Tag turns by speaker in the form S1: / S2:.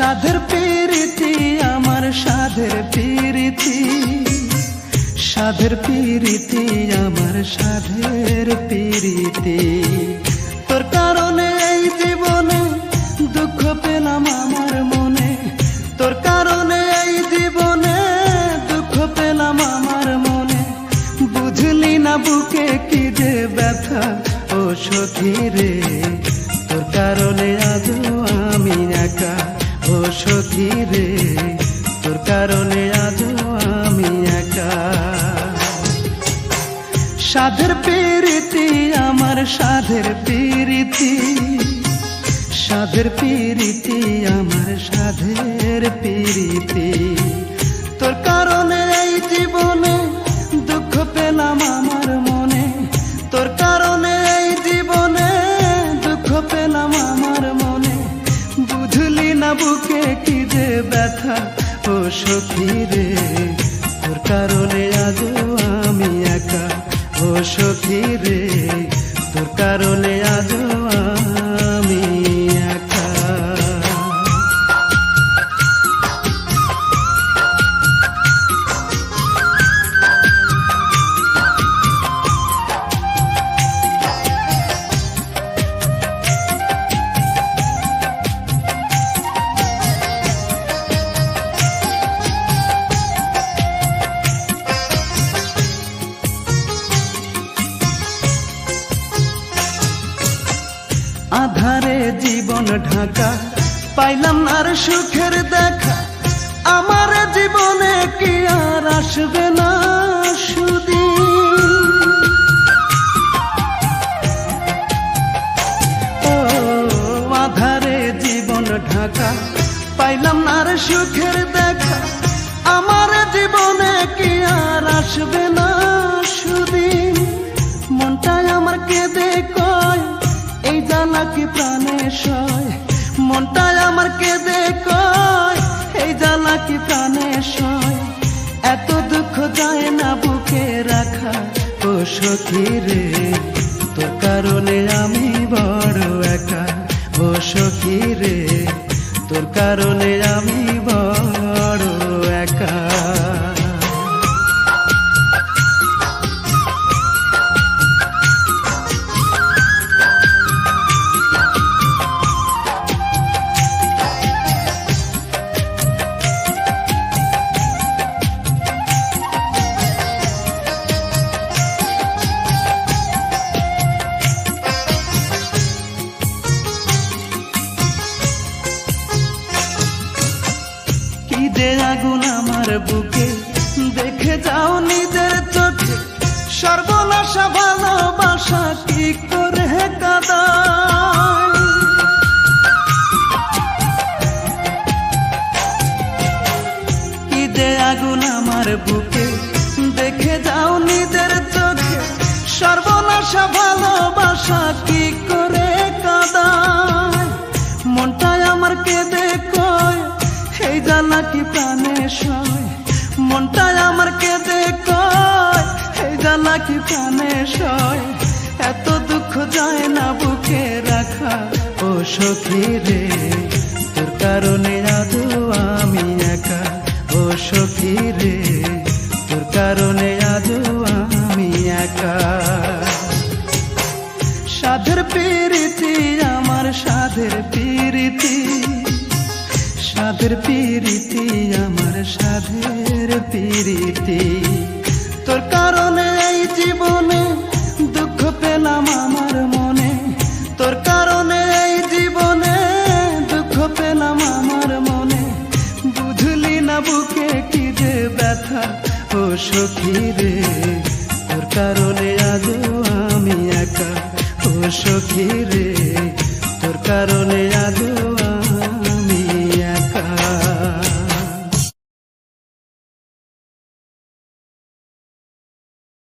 S1: সাধের পিরিতি আমার সাধের পিরিতি, সাধের পিরিতি আমার সাধের পিরিতি। তোর কারণে এই জীবনে দুঃখ পেলাম আমার মনে, তোর কারণে এই জীবনে দুঃখ পেলাম আমার মনে। বুঝলি না বুকে কি যে ব্যথা ও সখী রে, তোর কারণে আজও আমি একা ও সখী রে, তোর কারণে আজও আমি একা। সাধের পিরিতি আমার সাধের পিরিতি, সাধের পিরিতি আমার সাধের পিরিতি। তোর কারণে এই জীবনে দুঃখ পেলাম আমার মনে, তোর কারণে এই জীবনে দুঃখ পেলাম আমার মনে। বুঝলি না বুকে কি যে ব্যথা ও সখী রে, তোর কারণে আজও আমি একা ও সখী রে, তোর কারণে আজও আমি একা। আধারে জীবন ঢাকা, পাইলাম আর সুখের দেখা। আমার জীবনে কি আর আসবে না সুদিন? ও আধারে জীবন ঢাকা, পাইলাম আর সুখের দেখা। আমার জীবনে কি আর আসবে না সুদিন? মনটাই আমার কেঁদে কয় এই জ্বালা কি প্রাণে সয়, মনটাই আমার কেঁদে কয় এই জ্বালা কি প্রাণে সয়। এত দুঃখ যায় না বুকে রাখা ও সখী রে, তোর কারণে আমি বড় একা ও সখী রে, তোর কারণে আমি বড় একা। যে আগুন আমার বুকে দেখে যাও নিজের চোখে, সর্বনাশা ভালোবাসা কি করে কাঁদায়। কি যে আগুন আমার বুকে দেখে যাও নিজের চোখে, সর্বনাশা ভালোবাসা কি করে কাঁদায়। মনটাই আমার কেঁদে কয় এই জ্বালা কি প্রাণে সয়, মনটাই আমার কেঁদে কয় এই জ্বালা কি প্রাণে সয়। এত দুঃখ যায় না বুকে রাখা ও সখী রে, তোর কারণে আজও আমি একা ও সখী রে, তোর কারণে আজও আমি একা। সাধের পিরিতি আমার সাধের পিরিতি, সাধের পিরিতি আমার সাধের পিরিতি। তোর কারণে এই জীবনে দুঃখ পেলাম আমার মনে, তোর কারণে এই জীবনে দুঃখ পেলাম আমার মনে। বুঝলি না বুকে কি যে ব্যথা ও সখী রে, তোর কারণে আজও আমি একা ও সখী রে, তোর কারণে